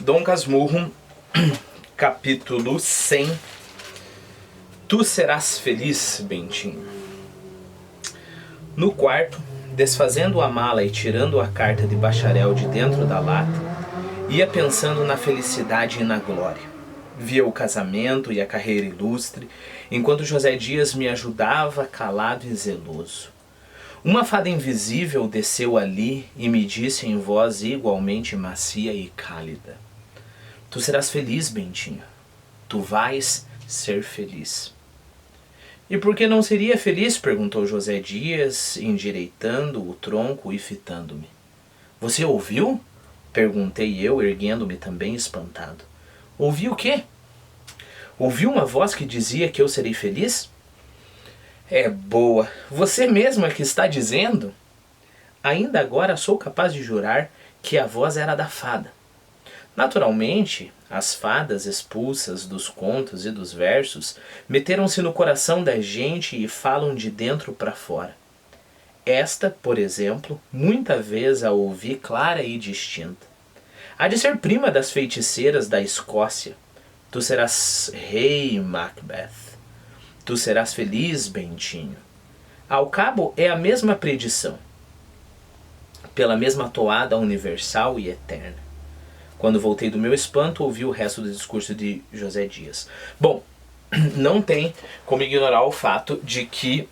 Dom Casmurro, capítulo 100. Tu serás feliz, Bentinho. No quarto, desfazendo a mala e tirando a carta de bacharel de dentro da lata, ia pensando na felicidade e na glória. Via o casamento e a carreira ilustre, enquanto José Dias me ajudava calado e zeloso. Uma fada invisível desceu ali e me disse em voz igualmente macia e cálida: Tu serás feliz, Bentinho. Tu vais ser feliz. E por que não seria feliz? Perguntou José Dias, endireitando o tronco e fitando-me. Você ouviu? Perguntei eu, erguendo-me também espantado. Ouvi o quê? Ouvi uma voz que dizia que eu serei feliz? É boa. Você mesma que está dizendo? Ainda agora sou capaz de jurar que a voz era da fada. Naturalmente, as fadas expulsas dos contos e dos versos meteram-se no coração da gente e falam de dentro para fora. Esta, por exemplo, muita vez a ouvi clara e distinta. Há de ser prima das feiticeiras da Escócia. Tu serás rei, Macbeth. Tu serás feliz, Bentinho. Ao cabo, é a mesma predição, pela mesma toada universal e eterna. Quando voltei do meu espanto, ouvi o resto do discurso de José Dias. Bom, não tem como ignorar o fato de que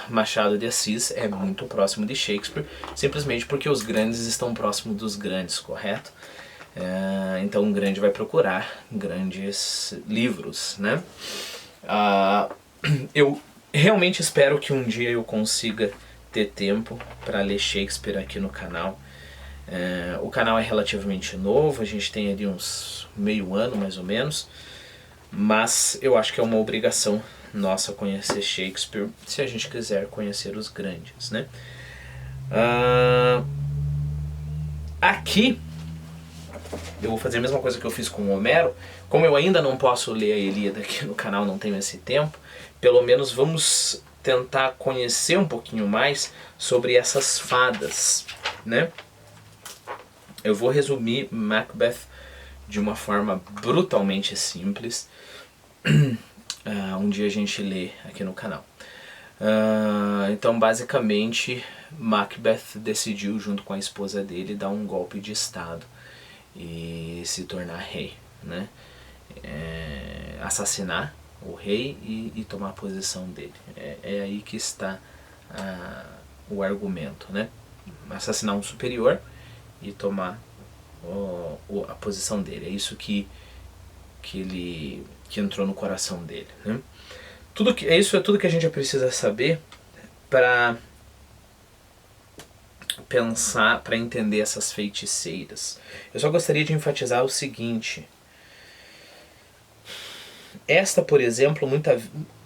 Machado de Assis é muito próximo de Shakespeare, simplesmente porque os grandes estão próximos dos grandes, correto? Então um grande vai procurar grandes livros, né? Eu realmente espero que um dia eu consiga ter tempo para ler Shakespeare aqui no canal. O canal é relativamente novo, a gente tem ali uns meio ano mais ou menos, mas eu acho que é uma obrigação nossa conhecer Shakespeare se a gente quiser conhecer os grandes, né? Aqui eu vou fazer a mesma coisa que eu fiz com o Homero. Como eu ainda não posso ler a Ilíada aqui no canal, não tenho esse tempo, pelo menos vamos tentar conhecer um pouquinho mais sobre essas fadas, né? Eu vou resumir Macbeth de uma forma brutalmente simples. Um dia a gente lê aqui no canal. Então, basicamente, Macbeth decidiu, junto com a esposa dele, dar um golpe de estado e se tornar rei, né? Assassinar o rei e tomar a posição dele. É aí que está o argumento, né? Assassinar um superior e tomar a posição dele. É isso que entrou no coração dele, né? Isso é tudo que a gente precisa saber para pensar, para entender essas feiticeiras. Eu só gostaria de enfatizar o seguinte: essa, por exemplo,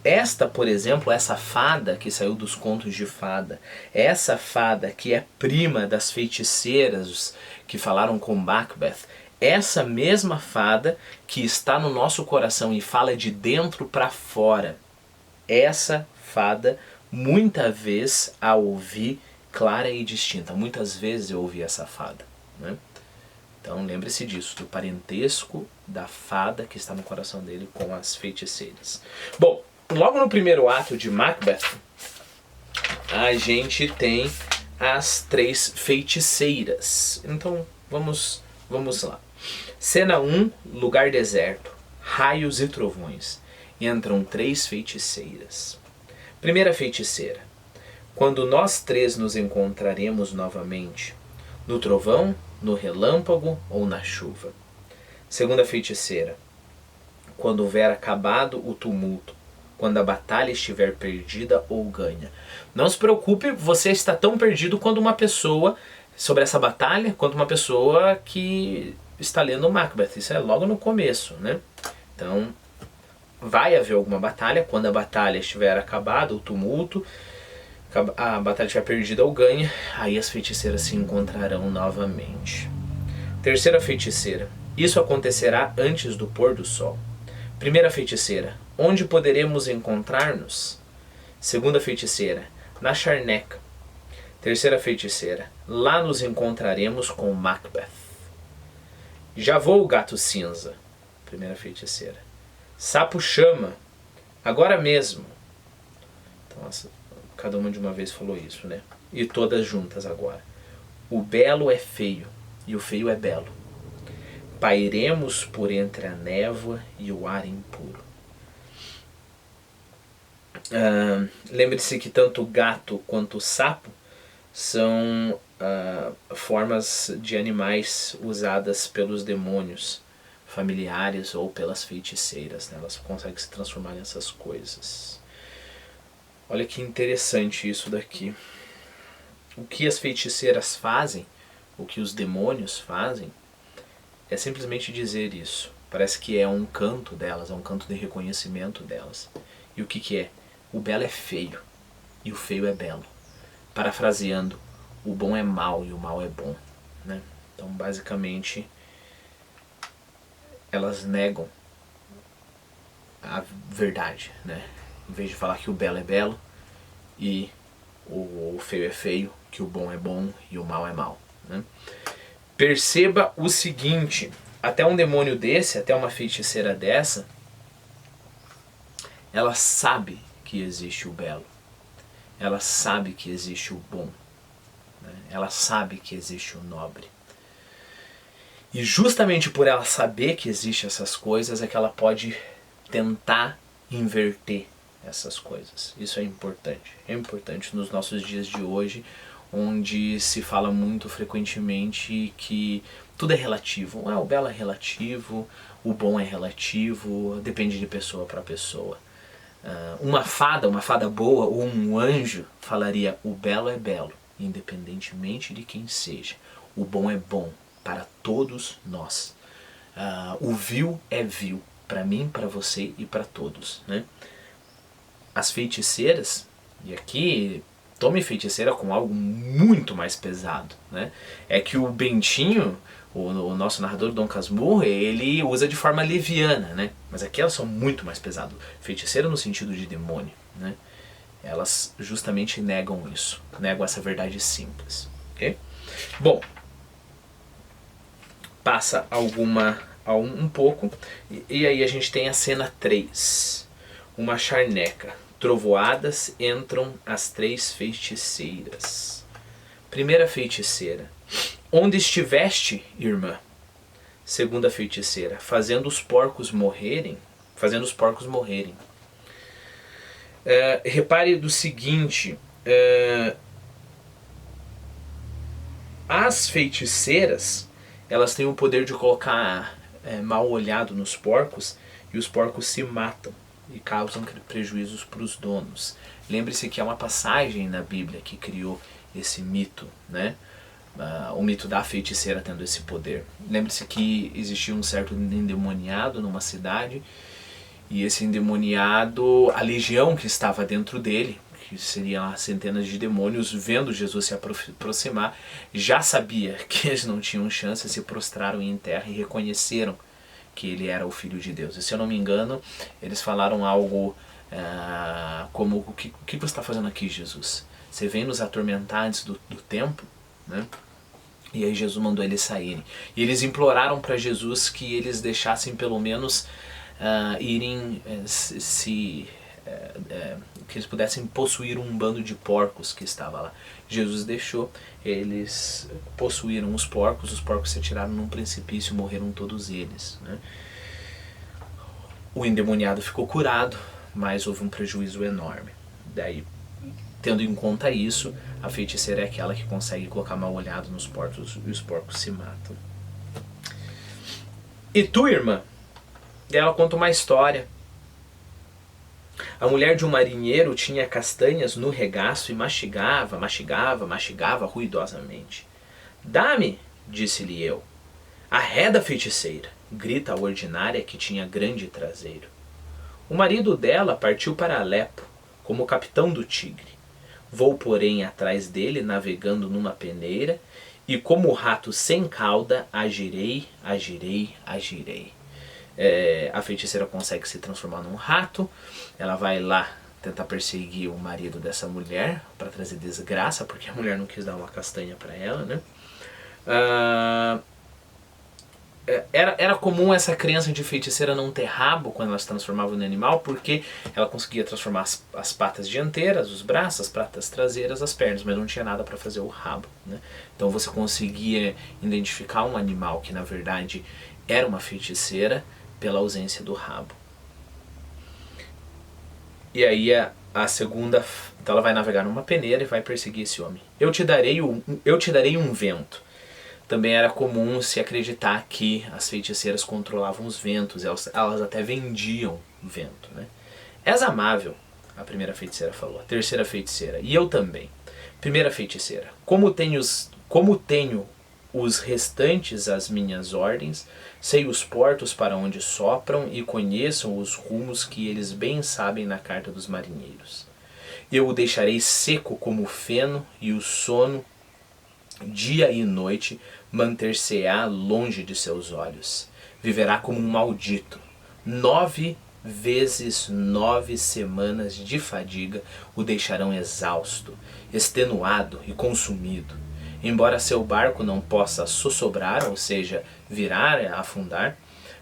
essa fada que saiu dos contos de fada, essa fada que é prima das feiticeiras que falaram com Macbeth, essa mesma fada que está no nosso coração e fala de dentro para fora, essa fada, muitas vezes a ouvi clara e distinta. Muitas vezes eu ouvi essa fada, né? Então lembre-se disso, do parentesco da fada que está no coração dele com as feiticeiras. Bom, logo no primeiro ato de Macbeth, a gente tem as 3 feiticeiras. Então vamos lá. Cena 1, lugar deserto, raios e trovões. Entram 3 feiticeiras. Primeira feiticeira: quando nós 3 nos encontraremos novamente, no trovão, no relâmpago ou na chuva. Segunda feiticeira: quando houver acabado o tumulto, quando a batalha estiver perdida ou ganha. Não se preocupe, você está tão perdido quanto uma pessoa sobre essa batalha, quanto uma pessoa que está lendo Macbeth. Isso é logo no começo, né? Então, vai haver alguma batalha. Quando a batalha estiver acabada, o tumulto, a batalha estiver perdida ou ganha, aí as feiticeiras se encontrarão novamente. Terceira feiticeira: isso acontecerá antes do pôr do sol. Primeira feiticeira: onde poderemos encontrar-nos? Segunda feiticeira: na charneca. Terceira feiticeira: lá nos encontraremos com Macbeth. Já vou, gato cinza. Primeira feiticeira. Sapo chama. Agora mesmo. Então, cada uma de uma vez falou isso, né? E todas juntas agora. O belo é feio e o feio é belo. Pairemos por entre a névoa e o ar impuro. Lembre-se que tanto o gato quanto o sapo são formas de animais usadas pelos demônios familiares ou pelas feiticeiras, né? Elas conseguem se transformar nessas coisas. Olha que interessante isso daqui. O que as feiticeiras fazem, o que os demônios fazem, é simplesmente dizer isso. Parece que é um canto delas, é um canto de reconhecimento delas. E o que que é? O belo é feio e o feio é belo. Parafraseando, o bom é mal e o mal é bom, né? Então, basicamente, elas negam a verdade, né? Em vez de falar que o belo é belo e o feio é feio, que o bom é bom e o mal é mal, né? Perceba o seguinte, até um demônio desse, até uma feiticeira dessa, ela sabe que existe o belo, ela sabe que existe o bom, né? Ela sabe que existe o nobre. E justamente por ela saber que existem essas coisas é que ela pode tentar inverter essas coisas. Isso é importante. É importante nos nossos dias de hoje, onde se fala muito frequentemente que tudo é relativo. O belo é relativo, o bom é relativo, depende de pessoa para pessoa. Uma fada boa ou um anjo falaria: o belo é belo, independentemente de quem seja. O bom é bom para todos nós. O vil é vil, para mim, para você e para todos, né? As feiticeiras, e aqui tome feiticeira com algo muito mais pesado, né? É que o Bentinho, o nosso narrador Dom Casmurro, ele usa de forma leviana, né? Mas aqui elas são muito mais pesadas. Feiticeira no sentido de demônio, né? Elas justamente negam isso, negam essa verdade simples, ok? Bom, passa um pouco, e aí a gente tem a cena 3. Uma charneca. Trovoadas entram as 3 feiticeiras. Primeira feiticeira. Onde estiveste, irmã? Segunda feiticeira. Fazendo os porcos morrerem. Repare do seguinte. As feiticeiras, elas têm o poder de colocar mal olhado nos porcos, e os porcos se matam e causam prejuízos para os donos. Lembre-se que é uma passagem na Bíblia que criou esse mito, né? O mito da feiticeira tendo esse poder. Lembre-se que existia um certo endemoniado numa cidade, e esse endemoniado, a legião que estava dentro dele, que seriam centenas de demônios, vendo Jesus se aproximar, já sabia que eles não tinham chance, se prostraram em terra e reconheceram que ele era o Filho de Deus. E se eu não me engano, eles falaram algo como: o que você está fazendo aqui, Jesus? Você vem nos atormentar antes do tempo? Né? E aí Jesus mandou eles saírem. E eles imploraram para Jesus que eles deixassem pelo menos irem que eles pudessem possuir um bando de porcos que estava lá. Jesus deixou, eles possuíram os porcos se atiraram num precipício e morreram todos eles, né? O endemoniado ficou curado, mas houve um prejuízo enorme. Daí, tendo em conta isso, a feiticeira é aquela que consegue colocar mal olhado nos porcos e os porcos se matam. E tu, irmã? Ela conta uma história. A mulher de um marinheiro tinha castanhas no regaço e mastigava ruidosamente. Dá-me, disse-lhe eu. Arreda, feiticeira, grita a ordinária que tinha grande traseiro. O marido dela partiu para Alepo, como capitão do Tigre. Vou, porém, atrás dele, navegando numa peneira, e como rato sem cauda, agirei. A feiticeira consegue se transformar num rato, ela vai lá tentar perseguir o marido dessa mulher para trazer desgraça, porque a mulher não quis dar uma castanha para ela, né? Era comum essa crença de feiticeira não ter rabo quando ela se transformava no animal, porque ela conseguia transformar as patas dianteiras, os braços, as patas traseiras, as pernas, mas não tinha nada para fazer o rabo, né? Então você conseguia identificar um animal que na verdade era uma feiticeira pela ausência do rabo. E aí a segunda, então ela vai navegar numa peneira e vai perseguir esse homem. Eu te darei um vento. Também era comum se acreditar que as feiticeiras controlavam os ventos, elas até vendiam vento, né? És amável, a primeira feiticeira falou. A terceira feiticeira, e eu também. Primeira feiticeira, como tenho os restantes às minhas ordens, sei os portos para onde sopram e conheçam os rumos que eles bem sabem na carta dos marinheiros. Eu o deixarei seco como o feno, e o sono, dia e noite, manter-se-á longe de seus olhos. Viverá como um maldito. 9 vezes 9 semanas de fadiga o deixarão exausto, extenuado e consumido. Embora seu barco não possa sossobrar, ou seja, virar, afundar,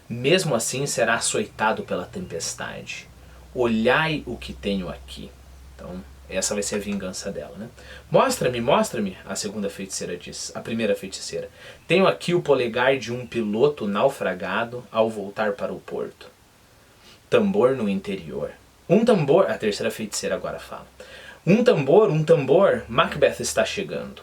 mesmo assim será açoitado pela tempestade. Olhai o que tenho aqui. Então, essa vai ser a vingança dela, né? Mostra-me, a segunda feiticeira diz. A primeira feiticeira. Tenho aqui o polegar de um piloto naufragado ao voltar para o porto. Tambor no interior. Um tambor, a terceira feiticeira agora fala. Um tambor, Macbeth está chegando.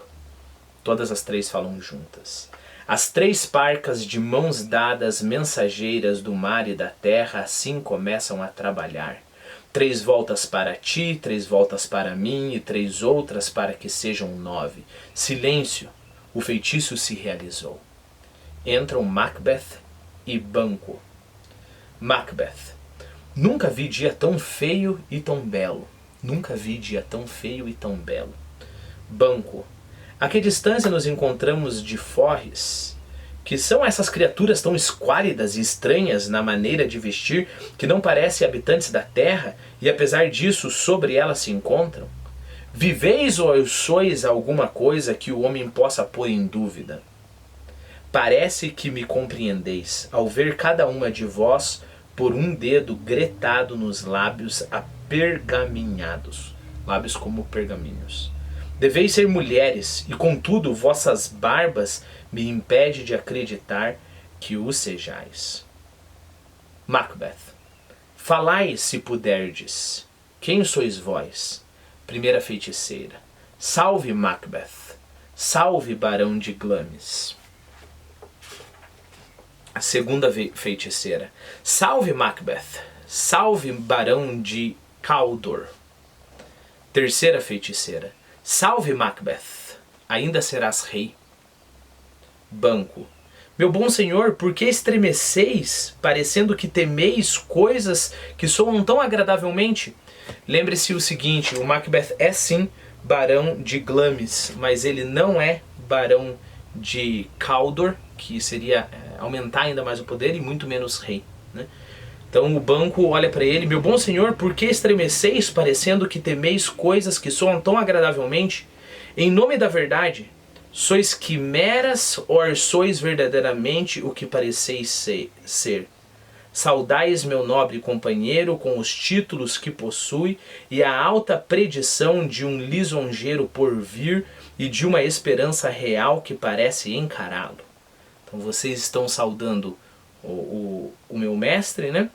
Todas as três falam juntas. As 3 parcas de mãos dadas, mensageiras do mar e da terra, assim começam a trabalhar. 3 voltas para ti, 3 voltas para mim e 3 outras para que sejam 9. Silêncio, o feitiço se realizou. Entram Macbeth e Banquo. Macbeth. Nunca vi dia tão feio e tão belo. Nunca vi dia tão feio e tão belo. Banquo. A que distância nos encontramos de Forres? Que são essas criaturas tão esquálidas e estranhas na maneira de vestir, que não parecem habitantes da terra, e apesar disso sobre elas se encontram? Viveis ou sois alguma coisa que o homem possa pôr em dúvida? Parece que me compreendeis, ao ver cada uma de vós por um dedo gretado nos lábios apergaminhados, lábios como pergaminhos. Deveis ser mulheres, e contudo vossas barbas me impede de acreditar que o sejais. Macbeth. Falai, se puderdes. Quem sois vós? Primeira feiticeira. Salve, Macbeth. Salve, barão de Glamis. A segunda feiticeira. Salve, Macbeth. Salve, barão de Cawdor. Terceira feiticeira. Salve, Macbeth. Ainda serás rei. Banquo. Meu bom senhor, por que estremeceis, parecendo que temeis coisas que soam tão agradavelmente? Lembre-se o seguinte, o Macbeth é sim barão de Glamis, mas ele não é barão de Cawdor, que seria aumentar ainda mais o poder, e muito menos rei, né? Então o Banquo olha para ele, meu bom senhor, por que estremeceis, parecendo que temeis coisas que soam tão agradavelmente? Em nome da verdade, sois quimeras ou sois verdadeiramente o que pareceis ser? Saudais meu nobre companheiro com os títulos que possui e a alta predição de um lisonjeiro por vir e de uma esperança real que parece encará-lo. Então vocês estão saudando o meu mestre, né?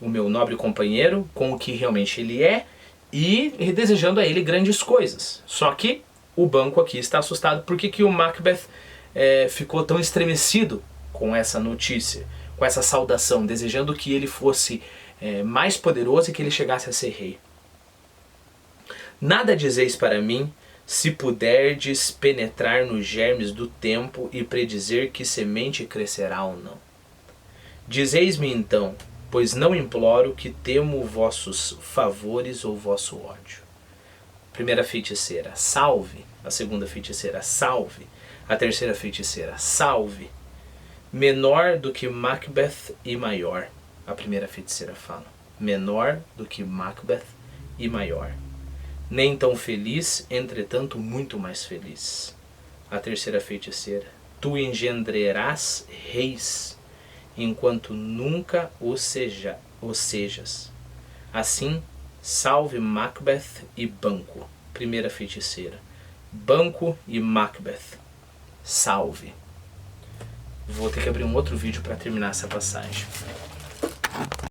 O meu nobre companheiro com o que realmente ele é e desejando a ele grandes coisas. Só que o Banquo aqui está assustado. Por que o Macbeth ficou tão estremecido com essa notícia, com essa saudação, desejando que ele fosse mais poderoso e que ele chegasse a ser rei? Nada dizeis para mim, se puderdes penetrar nos germes do tempo e predizer que semente crescerá ou não. Dizeis-me então, pois não imploro que temo vossos favores ou vosso ódio. Primeira feiticeira, salve. A segunda feiticeira, salve. A terceira feiticeira, salve. Menor do que Macbeth e maior. A primeira feiticeira fala. Menor do que Macbeth e maior. Nem tão feliz, entretanto muito mais feliz. A terceira feiticeira, tu engendrarás reis, enquanto nunca o sejas. Assim, salve Macbeth e Banquo. Primeira feiticeira. Banquo e Macbeth. Salve. Vou ter que abrir um outro vídeo para terminar essa passagem.